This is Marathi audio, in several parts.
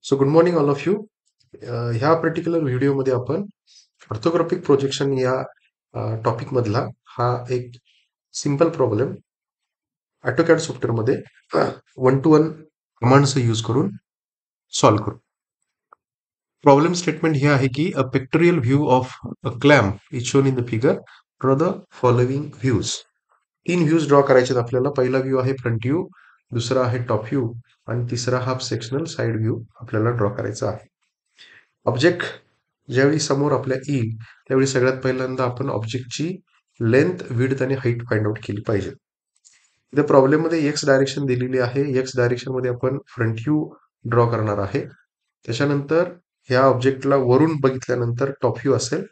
So good morning all of you. ह्या पर्टिक्युलर व्हिडिओमध्ये आपण ऑर्थोग्राफिक प्रोजेक्शन या टॉपिक मधला हा एक सिंपल प्रॉब्लेम ऑटोकॅड सॉफ्टवेअरमध्ये 1-to-1 कमांड्स यूज करून सॉल्व्ह करू. प्रॉब्लेम स्टेटमेंट हे आहे की अ pictorial view of a clamp is shown in the figure. Draw the following views. 3 views draw करायचे आपल्याला. पहिला व्ह्यू आहे फ्रंट व्ह्यू, दुसरा आहे टॉप व्ह्यू आणि तिसरा हाफ सेक्शनल साइड व्ह्यू आपल्याला ड्रॉ करायचा आहे. ऑब्जेक्ट ज्यावेळी समोर आपल्या येईल त्यावेळी सगळ्यात पहिल्यांदा आपण ऑब्जेक्टची लेंथ, विड्थ आणि हाईट फाइंड आउट केली पाहिजे. इथे प्रॉब्लेममध्ये एक्स डायरेक्शन दिलेली आहे. एक्स डायरेक्शन मध्ये आपण फ्रंट व्ह्यू ड्रॉ करणार आहे. त्याच्यानंतर ह्या ऑब्जेक्टला वरून बघितल्यानंतर टॉप व्ह्यू असेल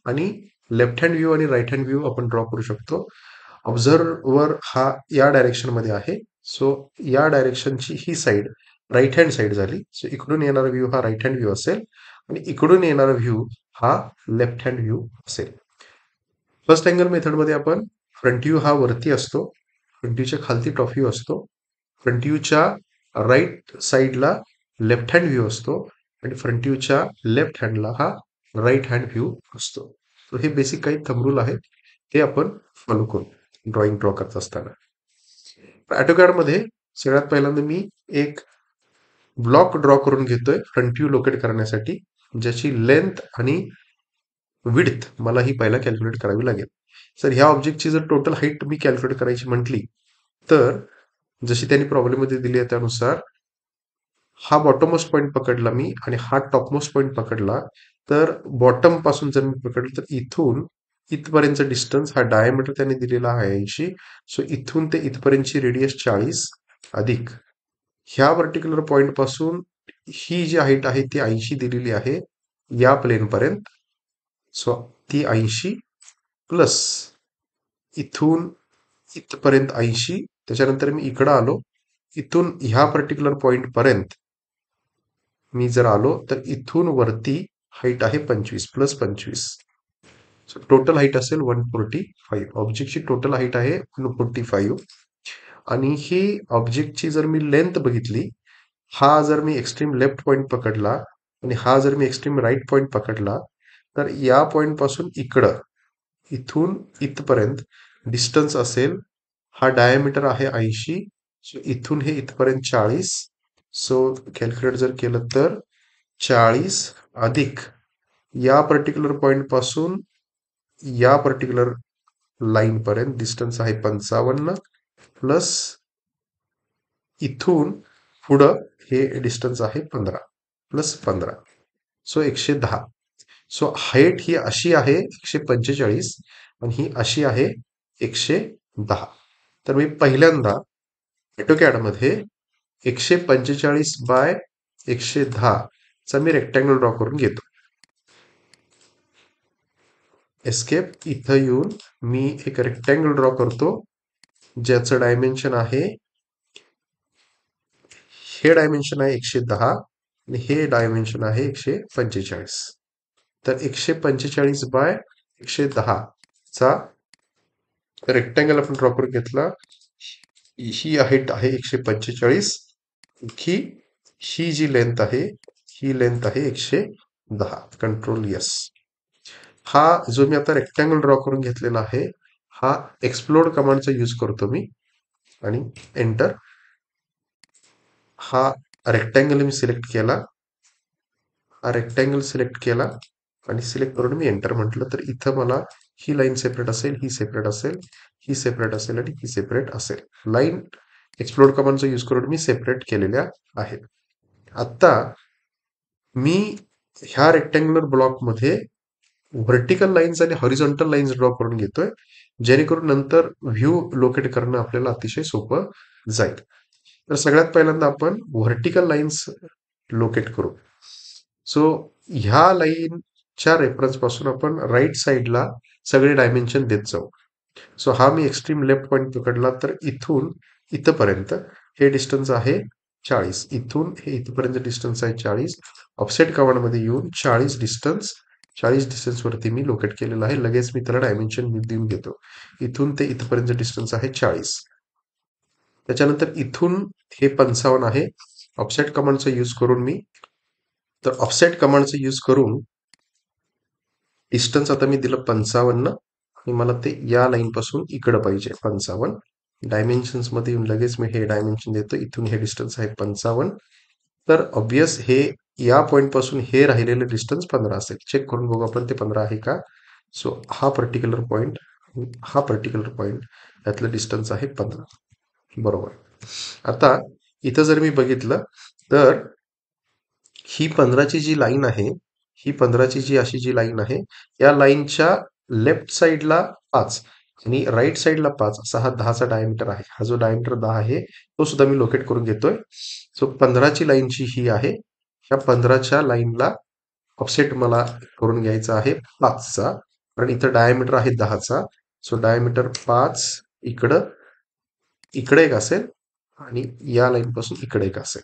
आणि लेफ्ट हँड व्ह्यू आणि राईट हँड व्ह्यू आपण ड्रॉ करू शकतो. ऑब्झर्वर हा या डायरेक्शन मध्ये आहे. सो या डायरेक्शनची ही साईड राईट हँड साईड झाली. सो इकडून येणारा व्ह्यू हा राईट हँड व्ह्यू असेल आणि इकडून येणारा व्ह्यू हा लेफ्ट हँड व्ह्यू असेल. फर्स्ट अँगल मेथडमध्ये आपण फ्रंट व्ह्यू हा वरती असतो, फ्रंट व्ह्यूच्या खालती टॉप व्ह्यू असतो, फ्रंट व्ह्यूच्या राईट साईडला लेफ्ट हँड व्ह्यू असतो आणि फ्रंट व्ह्यूच्या लेफ्ट हँडला हा राईट हँड व्ह्यू असतो. तर हे बेसिक काही थंब रूल आहेत, ते आपण फॉलो करू ड्रॉइंग ड्रॉ करत असताना. ऑटोकॅड मध्ये सगळ्यात पहिल्यांदा मी एक ब्लॉक ड्रॉ करून घेतोय फ्रंट व्ह्यू लोकेट करण्यासाठी, ज्याची लेंथ आणि विड्थ मला ही पहिला कॅल्क्युलेट करावी लागेल. सर ह्या ऑब्जेक्टची जर टोटल हाईट मी कॅल्क्युलेट करायची म्हटली तर जशी त्यांनी प्रॉब्लेममध्ये दिली आहे त्यानुसार हा बॉटममोस्ट पॉईंट पकडला मी आणि हा टॉपमोस्ट पॉईंट पकडला, तर बॉटम पासून जर मी पकडलं तर इथून इथपर्यंतचा डिस्टन्स हा डायमीटर त्याने दिलेला आहे 80. सो इथून ते इथपर्यंतची रेडियस 40 अधिक ह्या पर्टिक्युलर पॉइंट पासून ही जी हाईट आहे ती 80 दिलेली आहे या प्लेन पर्यंत. सो ती 80 प्लस इथून इथपर्यंत 80. त्याच्यानंतर मी इकडं आलो, इथून ह्या पर्टिक्युलर पॉइंट पर्यंत मी जर आलो तर इथून वरती हाईट आहे 25 प्लस 25. सो टोटल हाईट असेल 145. ऑब्जेक्टची टोटल हाईट आहे 145 आणि ही ऑब्जेक्टची जर मी लेंथ बघितली, हा जर मी एक्स्ट्रीम लेफ्ट पॉइंट पकडला आणि हा जर मी एक्स्ट्रीम राईट पॉइंट पकडला, तर या पॉइंट पासून इकडं इथून इथपर्यंत डिस्टन्स असेल, हा डायमीटर आहे 80. सो इथून हे इथपर्यंत 40. सो कॅल्क्युलेट जर केलं तर 40 अधिक या पर्टिक्युलर पॉइंट पासून या पर्टिक्युलर लाईन पर्यंत डिस्टन्स आहे 55 प्लस इथून पुढं हे डिस्टन्स आहे 15 प्लस 15. सो 110. सो हाईट ही अशी आहे 145 आणि ही अशी आहे 110. तर मी पहिल्यांदा ऑटोकॅड मध्ये 145 बाय 110 चा मी रेक्टँगल ड्रॉ करून घेतो. एस्केप इथं येऊन मी एक रेक्टँगल ड्रॉ करतो, ज्याचं डायमेन्शन आहे, हे डायमेन्शन आहे 110 आणि हे डायमेन्शन आहे 145. तर 145 बाय 110 चा रेक्टँगल आपण ड्रॉ करून घेतला. ही हाईट आहे 145. ही ही जी लेंथ आहे ही लेंथ आहे 110. Control yes. हा जो मी आता रेक्टँगल ड्रॉ करून घेतलेला आहे हा एक्सप्लोड कमांडचा यूज करतो मी आणि एंटर. हा रेक्टँगल मी सिलेक्ट केला, हा रेक्टँगल सिलेक्ट केला आणि सिलेक्ट करून मी एंटर म्हटलं, तर इथं मला ही लाईन सेपरेट असेल, ही सेपरेट असेल, ही सेपरेट असेल आणि ही सेपरेट असेल. लाईन एक्सप्लोड कमांडचा यूज करून मी सेपरेट केलेल्या आहेत. आता मी ह्या रेक्टँग्युलर ब्लॉकमध्ये व्हर्टिकल लाईन्स आणि हॉरिझॉन्टल लाईन्स ड्रॉ करून घेतोय, जेणेकरून नंतर व्ह्यू लोकेट करणं आपल्याला अतिशय सोपं जाईल. तर सगळ्यात पहिल्यांदा आपण व्हर्टिकल लाईन्स लोकेट करू. सो ह्या लाईनच्या रेफरन्स पासून आपण राईट साईडला सगळे डायमेन्शन देत जाऊ. सो हा मी एक्स्ट्रीम लेफ्ट पॉइंट पकडला तर इथून इथपर्यंत हे डिस्टन्स आहे 40. इथून हे इथपर्यंत डिस्टन्स आहे 40. ऑफसेट कमांडमध्ये येऊन 40 डिस्टन्स वरती मी लोकेट केलेलं आहे. लगेच मी त्याला डायमेन्शन देऊन घेतो. इथून ते इथपर्यंत डिस्टन्स आहे 40. त्याच्यानंतर इथून हे 55 आहे. ऑफसेट कमांडचा यूज करून मी तर ऑफसेट कमांडचा यूज करून डिस्टन्स आता मी दिलं 55 आणि मला ते या लाईन पासून इकडं पाहिजे 55. डायमेन्शन्स मध्ये येऊन लगेच मी हे डायमेन्शन देतो. इथून हे डिस्टन्स आहे 55. तर ऑब्वियस हे या पॉइंट पासून हे राहिलेलं डिस्टन्स 15 असेल. चेक करून बघू आपण ते 15 आहे का. सो हा पर्टिक्युलर पॉइंट, हा पर्टिक्युलर पॉइंट यातलं डिस्टन्स आहे 15. बरोबर. आता इथं जर मी बघितलं तर ही 15ची जी लाईन आहे, ही 15ची जी अशी जी लाईन आहे, या लाईनच्या लेफ्ट साईडला 5 आणि राईट साईडला 5 असा हा 10चा डायमीटर आहे. हा जो डायमीटर 10 आहे तो सुद्धा मी लोकेट करून घेतोय. सो 15ची लाईनची ही आहे. ह्या 15च्या लाईनला ऑफसेट मला करून घ्यायचा आहे 5चा, कारण इथं डायमीटर आहे 10चा. सो डायमीटर 5 इकडं इकडे एक असेल आणि या लाईन पासून इकडे एक असेल.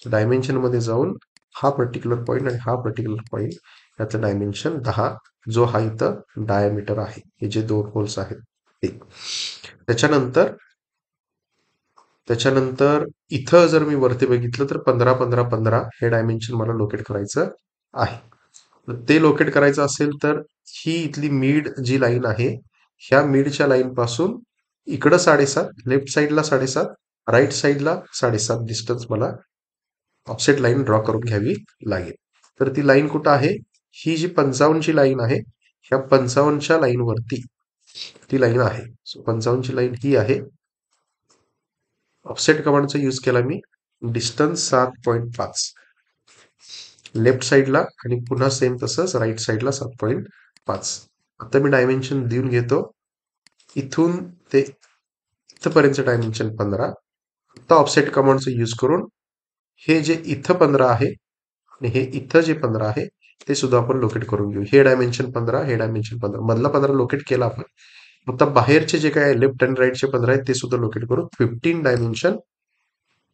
डायमेन्शन मध्ये जाऊन हा पर्टिक्युलर पॉइंट आणि हा पर्टिक्युलर पॉइंट याचं डायमेन्शन 10, जो हा इथं डायमीटर आहे, हे जे दोन होल्स आहेत ते. त्याच्यानंतर त्याच्यानंतर इथं जर मी वरती बघितलं तर 15 15 15 हे डायमेन्शन मला लोकेट करायचं आहे. ते लोकेट करायचं असेल तर ही इथली मिड जी लाईन आहे, ह्या मिडच्या लाईन पासून इकडं 7.5, लेफ्ट साईडला 7.5, राईट साईडला 7.5 डिस्टन्स मला ऑफसेट लाईन ड्रॉ करून घ्यावी लागेल. तर ती लाईन कुठं आहे, ही जी 55ची लाईन आहे, ह्या 55च्या लाईन वरती ती लाईन आहे. सो 55ची लाईन ही आहे. ऑफसेट कमांडचा यूज केला मी. डिस्टन्स 7.5 लेफ्ट साईडला आणि पुन्हा सेम तसंच राईट साईडला 7.5. आता मी डायमेन्शन देऊन घेतो. इथून ते इथपर्यंत डायमेन्शन 15. आता ऑफसेट कमांडचा यूज करून हे जे इथं 15 आहे आणि हे इथं जे 15 आहे ते सुद्धा आपण लोकेट करून घेऊ. हे डायमेन्शन 15, हे डायमेन्शन 15, मधला 15 लोकेट केला आपण. आता बाहेरचे जे काय लेफ्ट आणि राईटचे 15 आहेत ते सुद्धा लोकेट करू. 15 डायमेन्शन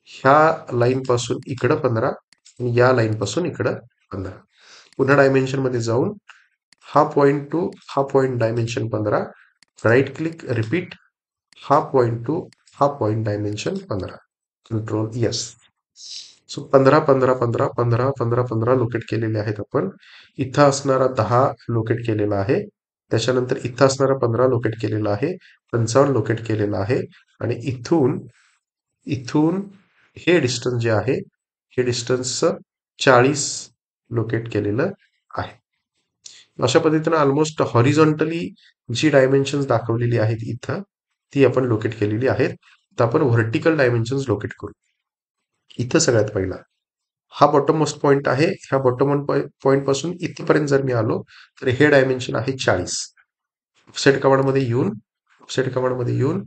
ह्या लाईन पासून इकडं 15 आणि या लाईन पासून इकडं 15. पुन्हा डायमेन्शन मध्ये जाऊन हा पॉइंट टू हा point dimension 15, right click repeat, हा पॉइंट टू हा point dimension 15, control yes. So 15 15 15 15 15 15 locate केलेले आहेत आपण. इथं असणारा 10 लोकेट केलेला आहे. त्याच्यानंतर इथं असणारा 15 लोकेट केलेला आहे. 55 लोकेट केलेला आहे आणि इथून इथून हे डिस्टन्स जे आहे, हे डिस्टन्स 40 लोकेट केलेलं आहे. अशा पद्धतीने ऑलमोस्ट हॉरिझॉन्टली जी डायमेन्शन दाखवलेली आहेत इथं, ती आपण लोकेट केलेली आहेत. तर आपण व्हर्टिकल डायमेन्शन लोकेट करू. इथं सगळ्यात पहिला हा बॉटम मोस्ट पॉइंट आहे. ह्या बॉटम पॉइंट पासून इथपर्यंत जर मी आलो तर हे डायमेन्शन आहे 40. ऑफसेट कमांड मध्ये येऊन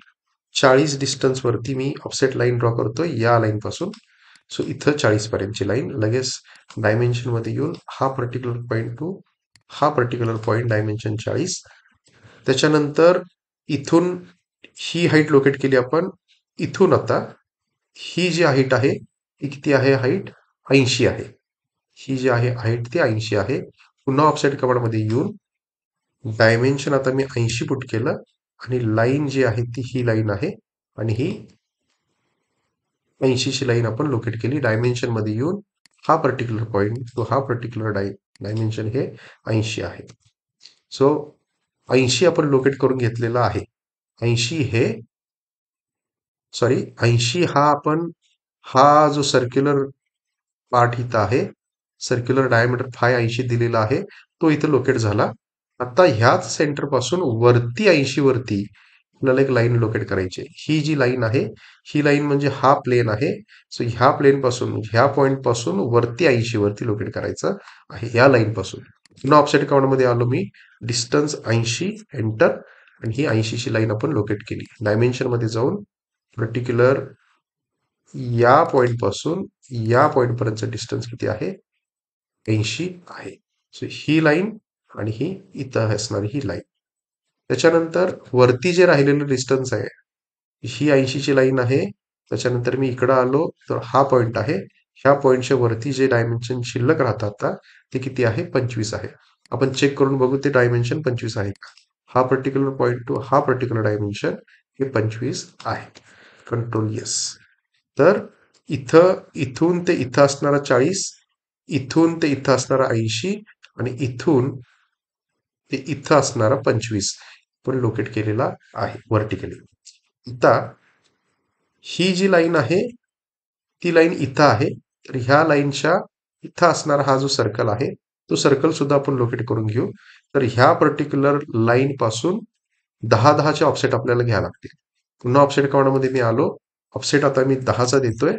40 डिस्टन्स वरती मी ऑफसेट लाईन ड्रॉ करतो या लाईन पासून. सो इथं 40 पर्यंतची लाईन लगेच डायमेन्शन मध्ये येऊन हा पर्टिक्युलर पॉइंट टू हा पर्टिक्युलर पॉइंट डायमेन्शन 40. त्याच्यानंतर इथून ही हाईट लोकेट केली आपण. इथून आता ही जी हाईट आहे ती किती आहे, हाईट 80 आहे. ही जी आहे हाईट ती 80 आहे. पुन्हा ऑफसेट कमांड मध्ये येऊन डायमेन्शन आता मी 80 पुट केलं आणि लाईन जी आहे ती ही लाईन आहे आणि ही 80 ची लाईन आपण लोकेट केली. डायमेन्शन मध्ये येऊन हा पर्टिक्युलर पॉइंट तो हा पर्टिक्युलर डायमेन्शन हे 80 आहे. सो 80 आपण लोकेट करून घेतलेला आहे. 80 हे सॉरी 80 हा आपण हा जो सर्क्युलर पार्ट इथं आहे, सर्क्युलर डायमीटर फाय 80 दिलेला आहे, तो इथं लोकेट झाला. आता ह्याच सेंटर पासून वरती 80 वरती आपल्याला एक लाईन लोकेट करायची आहे. ही जी लाईन आहे, ही लाईन म्हणजे हा प्लेन आहे. सो ह्या प्लेन पासून ह्या पॉइंट पासून वरती 80 वरती लोकेट करायचं आहे या लाईन पासून. पुन्हा ऑफसेट काउंट मध्ये आलो मी. डिस्टन्स 80 एंटर आणि ही 80 ची लाईन आपण लोकेट केली. डायमेन्शन मध्ये जाऊन पर्टिक्युलर या पॉइंट पासून या पॉइंट पर्यंतचं डिस्टन्स किती आहे, 80 आहे. सो ही लाईन आणि ही इथं असणारी ही लाईन. त्याच्यानंतर वरती जे राहिलेलं डिस्टन्स आहे, ही 80 ची लाईन आहे. त्याच्यानंतर मी इकडं आलो तर हा पॉइंट आहे. ह्या पॉइंटच्या वरती जे डायमेन्शन शिल्लक राहतात आता ते किती आहे, 25 आहे. आपण चेक करून बघू ते डायमेन्शन 25 आहे का. हा पर्टिक्युलर पॉइंट टू हा पर्टिक्युलर डायमेन्शन हे 25 आहे. Control yes. तर इथून ते इथं असणारा 40 इथून ते इथं असणारा 80 आणि इथून ते इथं असणारा 25 पण लोकेट केलेला आहे व्हर्टिकली. आता ही जी लाईन आहे ती लाईन इथं आहे. तर ह्या लाईनच्या इथं असणारा हा जो सर्कल आहे तो सर्कल सुद्धा आपण लोकेट करून घेऊ. तर ह्या पर्टिक्युलर लाईन पासून 10-10चे ऑफसेट आपल्याला घ्यावे लागतील. पुन्हा ऑफसेट कमांडमध्ये मी आलो. ऑफसेट आता मी 10चा देतोय,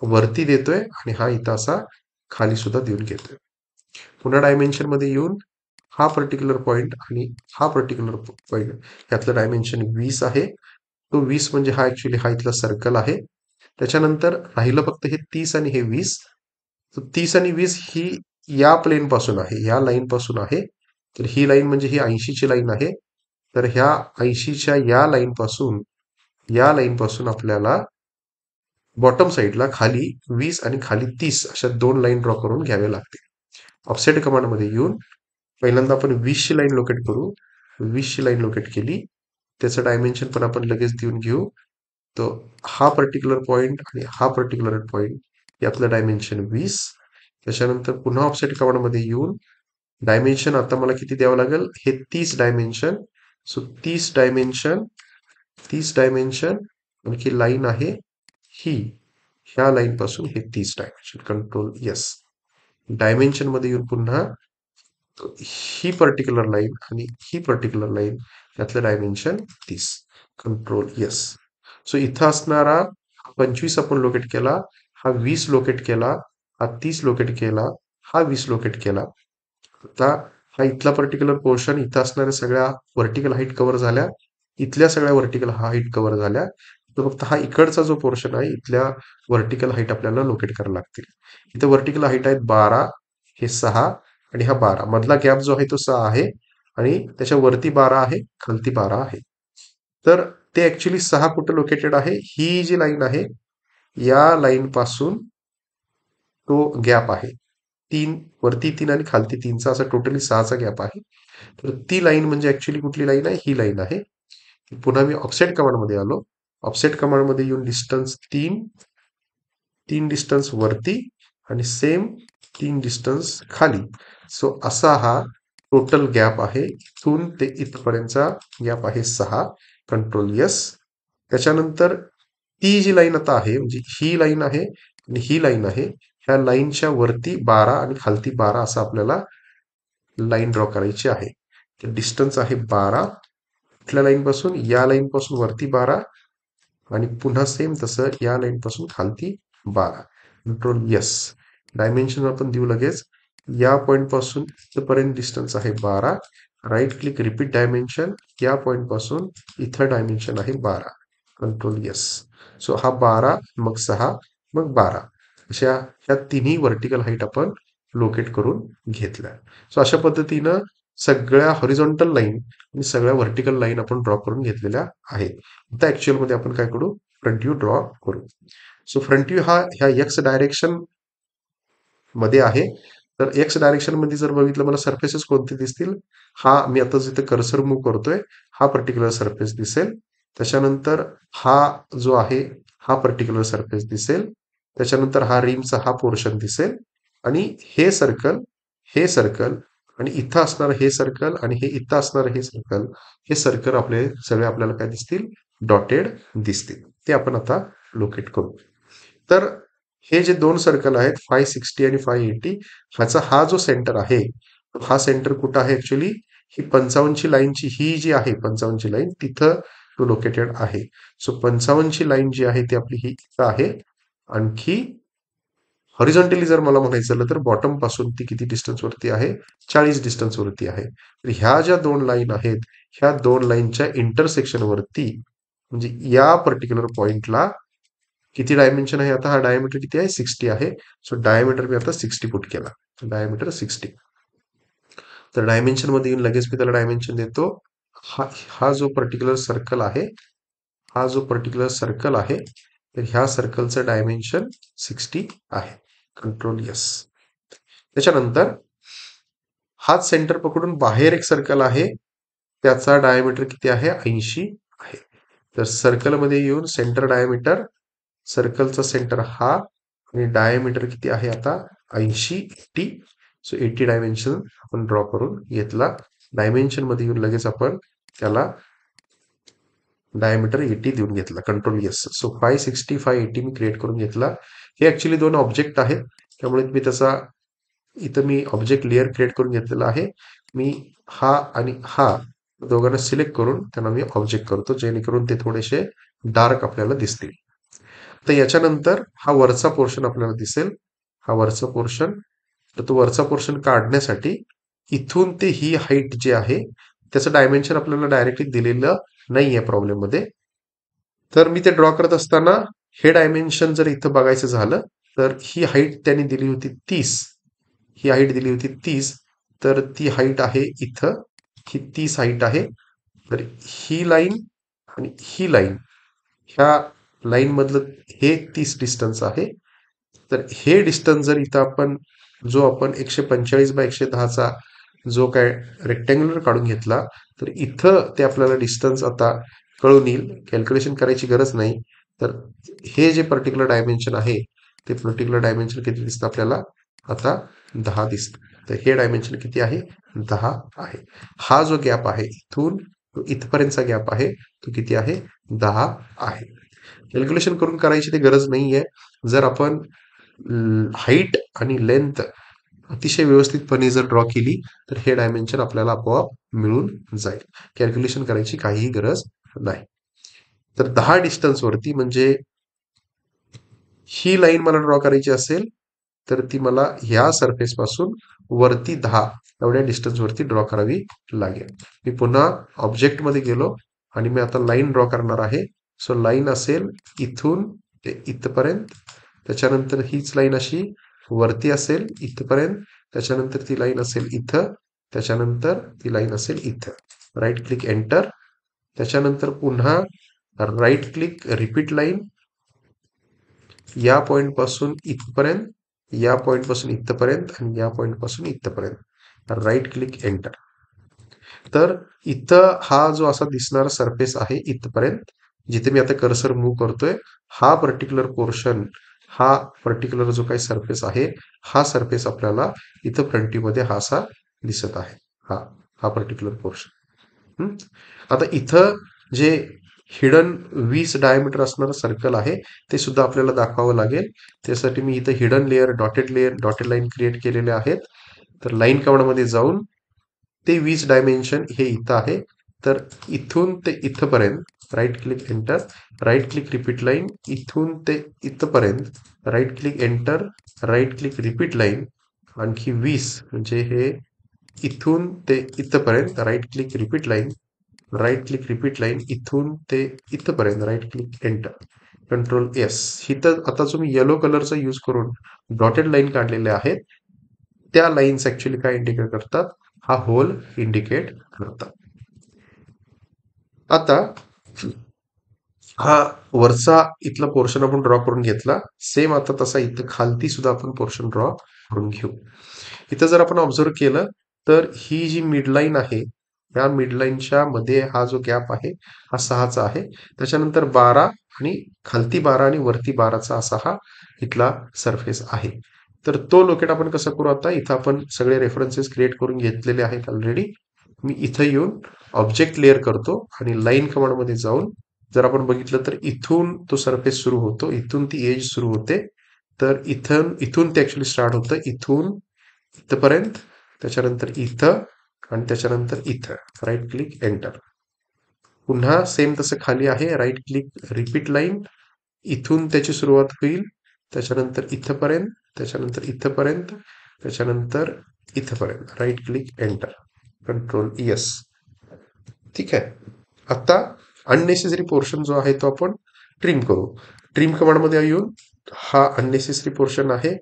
वरती देतोय आणि हा इथं असा खाली सुद्धा देऊन घेतोय. पुन्हा डायमेन्शन मध्ये येऊन हा पर्टिक्युलर पॉइंट आणि हा पर्टिक्युलर पॉइंट यातलं डायमेन्शन 20 आहे. तो 20 म्हणजे हा ऍक्च्युली हा इथला सर्कल आहे. त्याच्यानंतर राहिलं फक्त हे 30 आणि हे 20. 30 आणि 20 ही या प्लेन पासून आहे, या लाईन पासून आहे. तर ही लाईन म्हणजे ही 80ची लाईन आहे. तर ह्या 80च्या या लाईन पासून आपल्याला बॉटम साईडला खाली 20 आणि खाली 30 अशा दोन लाईन ड्रॉ करून घ्यावे लागतील. ऑफसेट कमांडमध्ये येऊन पहिल्यांदा आपण 20 ची लाईन लोकेट करू. 20 ची लाईन लोकेट केली. त्याचं डायमेन्शन पण आपण लगेच देऊन घेऊ. तो हा पर्टिक्युलर पॉइंट आणि हा पर्टिक्युलर पॉइंट यातलं डायमेन्शन 20. त्याच्यानंतर पुन्हा ऑफसेट कमांडमध्ये येऊन डायमेन्शन आता मला किती द्यावं लागेल, हे 30 डायमेन्शन. सो 30 डायमेन्शन, 30 डायमेन्शन आणखी लाईन आहे ही, ह्या लाईन पासून हे 30 डायमेन्शन. Control yes. डायमेन्शन मध्ये येऊन पुन्हा ही पर्टिक्युलर लाईन आणि ही पर्टिक्युलर लाईन यातलं डायमेन्शन 30. Control yes. सो इथं असणारा 25 आपण लोकेट केला, हा 20 लोकेट केला, हा 30 लोकेट केला, हा 20 लोकेट केला. आता हा इथला पर्टिक्युलर पोर्शन, इथं असणाऱ्या सगळ्या व्हर्टिकल हाईट कव्हर झाल्या, इथल्या सगळ्या व्हर्टिकल हाईट कव्हर झाल्या. तर फक्त हा इकडचा जो पोर्शन आहे इथल्या व्हर्टिकल हाईट आपल्याला लोकेट करायला लागतील. इथं व्हर्टिकल हाईट आहेत 12, हे 6 आणि हा 12. मधला गॅप जो आहे तो 6 आहे आणि त्याच्या वरती 12 आहे, खालती 12 आहे. तर ते ऍक्च्युली 6 कुठं लोकेटेड आहे, ही जी लाईन आहे या लाईन पासून तो गॅप आहे 3, वरती 3 आणि खालती 3चा असा टोटली 6चा गॅप आहे. तर ती लाईन म्हणजे ऍक्च्युली कुठली लाईन आहे, ही लाईन आहे. पुन्हा मी ऑफसेट कमांडमध्ये आलो. ऑफसेट कमांडमध्ये येऊन डिस्टन्स 3 डिस्टन्स वरती आणि सेम 3 डिस्टन्स खाली. सो असा हा टोटल गॅप आहे. इथून ते इथपर्यंतचा गॅप आहे 6. Control yes. त्याच्यानंतर ती जी लाईन आता आहे म्हणजे ही लाईन आहे आणि ही लाईन आहे, ह्या लाईनच्या वरती 12 आणि खालती 12 असं आपल्याला लाईन ड्रॉ करायची आहे. तर डिस्टन्स आहे 12 कुठल्या लाईन पासून, या लाईन पासून वरती 12 आणि पुन्हा सेम तसं या लाईन पासून खालती 12. Control yes. डायमेन्शन आपण देऊ लगेच. या पॉइंट पासून इथपर्यंत डिस्टन्स आहे 12. Right click, repeat dimension. या पॉइंट पासून इथं डायमेन्शन आहे 12. Control yes. सो हा 12, मग 6, मग 12 अशा ह्या तिन्ही व्हर्टिकल हाईट आपण लोकेट करून घेतल्या. सो अशा पद्धतीनं सगळ्या हॉरिझॉन्टल लाईन आणि सगळ्या व्हर्टिकल लाईन आपण ड्रॉ करून घेतलेल्या आहेत. आता ऍक्च्युअल मध्ये आपण काय करू, फ्रंट व्ह्यू ड्रॉ करू. सो फ्रंट व्ह्यू हा ह्या एक्स डायरेक्शन मध्ये आहे. तर एक्स डायरेक्शन मध्ये जर बघितलं मला सरफेसेस कोणते दिसतील, हा मी आता जिथे कर्सर मूव्ह करतोय हा पर्टिक्युलर सरफेस दिसेल. त्याच्यानंतर हा जो आहे हा पर्टिक्युलर सरफेस दिसेल. त्याच्यानंतर हा रिमचा हा पोर्शन दिसेल आणि हे सर्कल आणि इथं असणार हे सर्कल आणि हे इथं असणार हे सर्कल आपले सगळे आपल्याला काय दिसतील, डॉटेड दिसतील. ते आपण आता लोकेट करू. तर हे जे दोन सर्कल आहेत 560 आणि 580, ह्याचा हा जो सेंटर आहे हा सेंटर कुठं आहे, ऍक्च्युली ही 55ची लाईनची ही जी आहे 55ची लाईन तिथं तो लोकेटेड आहे. सो 55ची लाईन जी आहे ती आपली ही इथं आहे. आणखी हॉरिझॉन्टली जर मला म्हणायचं झालं तर बॉटम पासून ती किती डिस्टन्स वरती आहे, 40 डिस्टन्स वरती आहे. तर ह्या ज्या दोन लाईन आहेत ह्या दोन लाईनच्या इंटरसेक्शन वरती म्हणजे या पर्टिक्युलर पॉइंटला किती डायमेन्शन आहे, आता हा डायमीटर किती आहे, 60 आहे. सो डायमीटर मी आता 60 पुट केला. डायमीटर 60. तर डायमेन्शन मध्ये येऊन लगेच मी त्याला डायमेन्शन देतो. हा जो पर्टिक्युलर सर्कल आहे, हा जो पर्टिक्युलर सर्कल आहे तर ह्या सर्कलचं डायमेन्शन 60 आहे. Control yes. त्याच्यानंतर हाच सेंटर पकडून बाहेर एक सर्कल आहे, त्याचा डायमीटर किती आहे, 80 आहे. तर सर्कलमध्ये येऊन सेंटर डायमीटर, सर्कलचा सेंटर हा आणि डायमीटर किती आहे आता 80 सो 80 डायमेन्शन आपण ड्रॉ करून घेतला. डायमेन्शन मध्ये येऊन लगेच आपण त्याला डायमीटर 80 देऊन घेतला. Control yes. सो 560 580 मी क्रिएट करून घेतला. हे ऍक्च्युली दोन ऑब्जेक्ट आहेत, त्यामुळे मी त्याचा इथं मी ऑब्जेक्ट लेअर क्रिएट करून घेतलेला आहे. मी हा आणि हा दोघांना सिलेक्ट करून त्यांना मी ऑब्जेक्ट करतो, जेणेकरून ते थोडेसे डार्क आपल्याला दिसतील. तर याच्यानंतर हा वरचा पोर्शन आपल्याला दिसेल. हा वरचा पोर्शन, तर तो वरचा पोर्शन काढण्यासाठी इथून ते ही हाईट जे आहे त्याचं डायमेन्शन आपल्याला डायरेक्टली दिलेलं नाहीये प्रॉब्लेम मध्ये. तर मी ते ड्रॉ करत असताना हे डायमेन्शन जर इथं बघायचं झालं तर ही हाईट त्यांनी दिली होती 30. ही हाईट दिली होती 30, तर ती हाईट आहे इथं, ही 30 हाईट आहे. तर ही लाईन आणि ही लाईन, ह्या लाईन मधलं हे 30 डिस्टन्स आहे. तर हे डिस्टन्स जर इथं आपण जो आपण 145 बाय 110चा जो काय रेक्टँग्युलर काढून घेतला, तर इथं ते आपल्याला डिस्टन्स आता कळून येईल. कॅल्क्युलेशन करायची गरज नाही. तर हे जे पर्टिक्युलर डायमेन्शन आहे ते पर्टिक्युलर डायमेन्शन किती दिसतं आपल्याला आता 10 दिसतं. तर हे डायमेन्शन किती आहे 10 आहे. हा जो गॅप आहे इथून इथपर्यंतचा गॅप आहे तो किती आहे 10 आहे. कॅल्क्युलेशन करून करायची ती गरज नाहीये. जर आपण हाईट आणि लेंथ अतिशय व्यवस्थितपणे जर ड्रॉ केली तर हे डायमेन्शन आपल्याला आपोआप मिळून जाईल. कॅल्क्युलेशन करायची काहीही गरज नाही. तर 10 डिस्टन्स वरती म्हणजे ही लाईन मला ड्रॉ करायची असेल तर ती मला ह्या सरफेस पासून वरती 10 एवढ्या डिस्टन्स वरती ड्रॉ करावी लागेल. मी पुन्हा ऑब्जेक्ट मध्ये गेलो आणि मी आता लाईन ड्रॉ करणार आहे. सो लाईन असेल इथून ते इथपर्यंत, त्याच्यानंतर हीच लाईन अशी वरती असेल इथपर्यंत, त्याच्यानंतर ती लाईन असेल इथं, त्याच्यानंतर ती लाईन असेल इथं. Right click enter. त्याच्यानंतर पुन्हा राईट क्लिक रिपीट लाईन, या पॉइंट पासून इथपर्यंत, या पॉइंट पासून इथपर्यंत आणि या पॉइंट पासून इथपर्यंत. Right click enter. तर इथं हा जो असा दिसणारा सरफेस आहे इथपर्यंत, जिथे मी आता कर्सर मूव्ह करतोय, हा पर्टिक्युलर पोर्शन, हा पर्टिक्युलर जो काही सरफेस आहे, हा सरफेस आपल्याला इथं फ्रंटीमध्ये हा असा दिसत आहे. हा हा पर्टिक्युलर पोर्शन. आता इथं जे हिडन 20 डायमीटर असणारं सर्कल आहे ते सुद्धा आपल्याला दाखवावं लागेल. त्यासाठी मी इथं hidden layer, dotted line create केलेले आहेत. तर लाईन कमांडमध्ये जाऊन ते 20 डायमेन्शन हे इथं आहे. तर इथून ते इथपर्यंत right click enter, right click repeat line, इथून ते इथपर्यंत right click enter, right click repeat line, आणखी 20 म्हणजे हे इथून ते इथपर्यंत right click repeat line, right click repeat line, इथून ते इथपर्यंत right click enter, control S. इथं आता जो मी येलो कलरचा यूज करून डॉटेड लाईन काढलेले आहेत त्या लाईन्स ऍक्च्युली काय इंडिकेट करतात, हा होल इंडिकेट करतात. आता हा वरचा इथला पोर्शन आपण ड्रॉ करून घेतला. सेम आता तसा इथं खालती सुद्धा आपण पोर्शन ड्रॉ करून घेऊ. इथं जर आपण ऑब्झर्व केलं तर ही जी मिडलाईन आहे, या मिडलाईनच्या मध्ये हा जो गॅप आहे हा 6चा आहे. त्याच्यानंतर 12 आणि खालती 12 आणि वरती 12चा असा हा इथला सरफेस आहे. तर तो लोकेट आपण कसं करू, आता इथं आपण सगळे रेफरन्सेस क्रिएट करून घेतलेले आहेत ऑलरेडी. मी इथं येऊन ऑब्जेक्ट लेअर करतो आणि लाईन कमांडमध्ये जाऊन जर आपण बघितलं तर इथून तो सरफेस सुरू होतो, इथून ती एज सुरू होते. तर इथून ते ऍक्च्युली स्टार्ट होतं, इथून इथपर्यंत, त्याच्यानंतर इथं आणि त्याच्यानंतर इथं. Right click enter. पुन्हा सेम तसं खाली आहे, राईट क्लिक रिपीट लाईन, इथून त्याची सुरुवात होईल, त्याच्यानंतर इथपर्यंत, त्याच्यानंतर इथपर्यंत, त्याच्यानंतर इथपर्यंत. Right click enter, control S. ठीक आहे. आता अननेसेसरी पोर्शन जो आहे तो आपण ट्रिम करू. ट्रिम कमांडमध्ये येऊन हा अननेसेसरी पोर्शन आहे,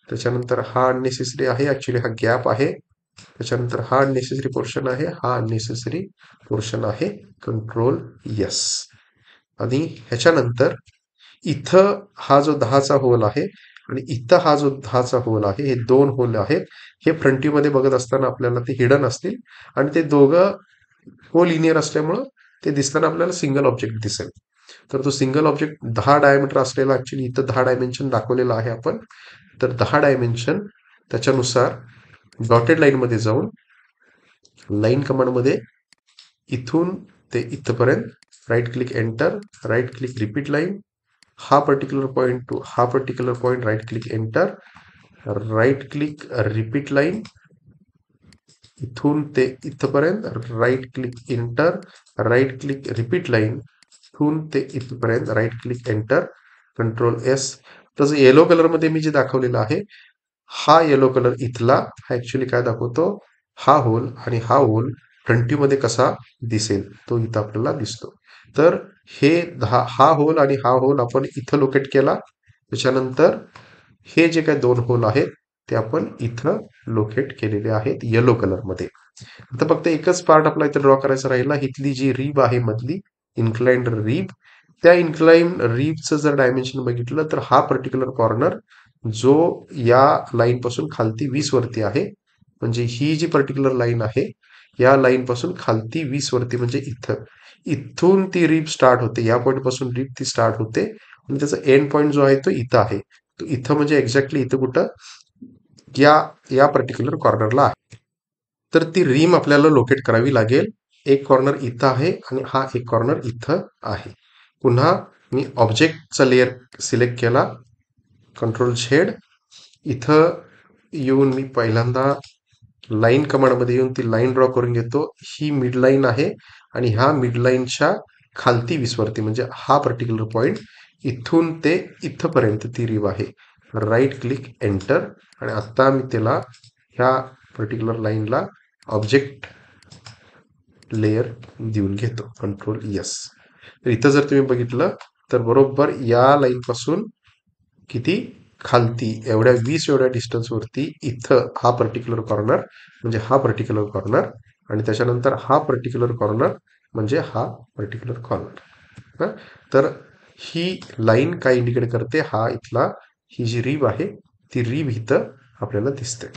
त्याच्यानंतर हा अननेसेसरी आहे, ऍक्च्युली हा गॅप आहे, त्याच्यानंतर हा अननेसेसरी पोर्शन आहे, हा अननेसेसरी पोर्शन आहे. Control yes. आणि ह्याच्यानंतर इथं हा जो 10चा होल आहे आणि इथं हा जो 10चा होल आहे, हे दोन होल आहेत. हे फ्रंटीमध्ये बघत असताना आपल्याला ते हिडन असतील आणि ते दोघं को लिनियर असल्यामुळं ते दिसताना आपल्याला सिंगल ऑब्जेक्ट दिसेल. तर तो सिंगल ऑब्जेक्ट 10 डायमीटर असलेला ऍक्च्युली इथं 10 डायमेन्शन दाखवलेला आहे आपण. तर 10 डायमेन्शन त्याच्यानुसार डॉटेड लाईन मध्ये जाऊन लाईन कमांड मध्ये इथून ते इथपर्यंत right click enter, right click repeat line, हा पर्टिक्युलर पॉइंट टू हा particular point right click enter, right click repeat line, इथून ते इथपर्यंत right click enter, right click repeat line, इथून ते इथपर्यंत right click enter, control S. तसं येलो कलर मध्ये मी जे दाखवलेलं आहे, हा येलो कलर इथला हा ऍक्च्युली काय दाखवतो, हा होल आणि हा होल फ्रंट मध्ये कसा दिसेल तो इथं आपल्याला दिसतो. तर हे हा होल आणि हा होल आपण इथं लोकेट केला. त्याच्यानंतर हे जे काही दोन होल आहेत ते आपण इथं लोकेट केलेले आहेत येलो कलर मध्ये. आता फक्त एकच पार्ट आपला इथे ड्रॉ करायचा राहिला. इथली जी रीब आहे मधली इन्क्लाइंड रीब, त्या इन्क्लाइंड रीबचं जर डायमेन्शन बघितलं तर हा पर्टिक्युलर कॉर्नर जो या लाईन पासून खालती 20 वरती आहे, म्हणजे ही जी पर्टिक्युलर लाईन आहे या लाईन पासून खालती 20 वरती, म्हणजे इथं इथून ती रीब स्टार्ट होते. या पॉईंट पासून रीब ती स्टार्ट होते आणि त्याचा एंड पॉईंट जो आहे तो इथं आहे. तो इथं म्हणजे एक्झॅक्टली इथं कुठं, या या पर्टिक्युलर कॉर्नरला आहे. तर ती रीम आपल्याला लोकेट करावी लागेल. एक कॉर्नर इथं आहे आणि हा एक कॉर्नर इथं आहे. पुन्हा मी ऑब्जेक्टचा लेअर सिलेक्ट केला, कंट्रोल झेड. इथं येऊन मी पहिल्यांदा लाईन कमांडमध्ये येऊन ती लाईन ड्रॉ करून घेतो. ही मिड लाईन आहे आणि ह्या मिड लाईनच्या खालती 20 वरती, म्हणजे हा पर्टिक्युलर पॉइंट इथून ते इथपर्यंत ती रीब आहे. राईट क्लिक एंटर आणि आता मी त्याला ह्या पर्टिक्युलर लाईनला ऑब्जेक्ट लेयर देऊन घेतो, कंट्रोल यस. तर इथं जर तुम्ही बघितलं तर बरोबर या लाईन पासून किती खालती एवढ्या 20 एवढ्या डिस्टन्स वरती इथं हा पर्टिक्युलर कॉर्नर म्हणजे हा पर्टिक्युलर कॉर्नर, आणि त्याच्यानंतर हा पर्टिक्युलर कॉर्नर म्हणजे हा पर्टिक्युलर कॉर्नर. तर ही लाईन काय इंडिकेट करते, हा इथला ही जी रीब आहे ती रीब इथं आपल्याला दिसते.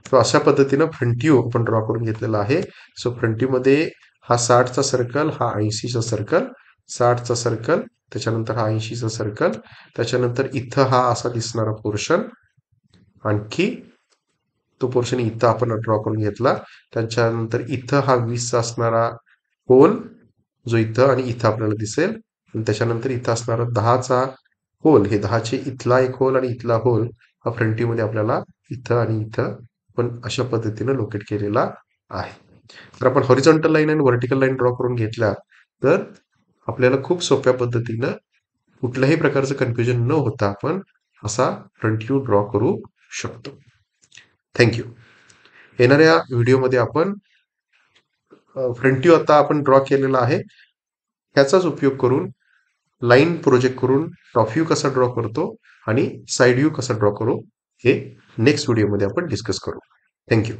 तो अशा पद्धतीनं फ्रंट व्ह्यू आपण ड्रॉ करून घेतलेला आहे. सो फ्रंट व्ह्यू मध्ये हा 60चा सर्कल, हा 80चा सर्कल, 60चा सर्कल, त्याच्यानंतर हा 80चा सर्कल, त्याच्यानंतर इथं हा असा दिसणारा पोर्शन, आणखी तो पोर्शन इथं आपण ड्रॉ करून घेतला. त्याच्यानंतर इथं हा 20चा असणारा होल जो इथं आणि इथं आपल्याला दिसेल, आणि त्याच्यानंतर इथं असणारा 10चा होल, हे 10चे इथला एक होल आणि इथला होल हा फ्रंट व्ह्यू मध्ये आपल्याला इथं आणि इथं पण अशा पद्धतीने लोकेट केलेला आहे. तर आपण हॉरिझॉन्टल लाईन आणि व्हर्टिकल लाईन ड्रॉ करून घेतल्या तर आपल्याला खूप सोप्या पद्धतीनं कुठल्याही प्रकारचं कन्फ्युजन न होता आपण असा फ्रंट व्ह्यू ड्रॉ करू शकतो. थँक्यू. येणाऱ्या व्हिडिओमध्ये आपण फ्रंट व्ह्यू आता आपण ड्रॉ केलेला आहे ह्याचाच उपयोग करून लाईन प्रोजेक्ट करून टॉप व्ह्यू कसा ड्रॉ करतो आणि साइड व्ह्यू कसा ड्रॉ करू हे नेक्स्ट व्हिडिओमध्ये आपण डिस्कस करू. थँक्यू.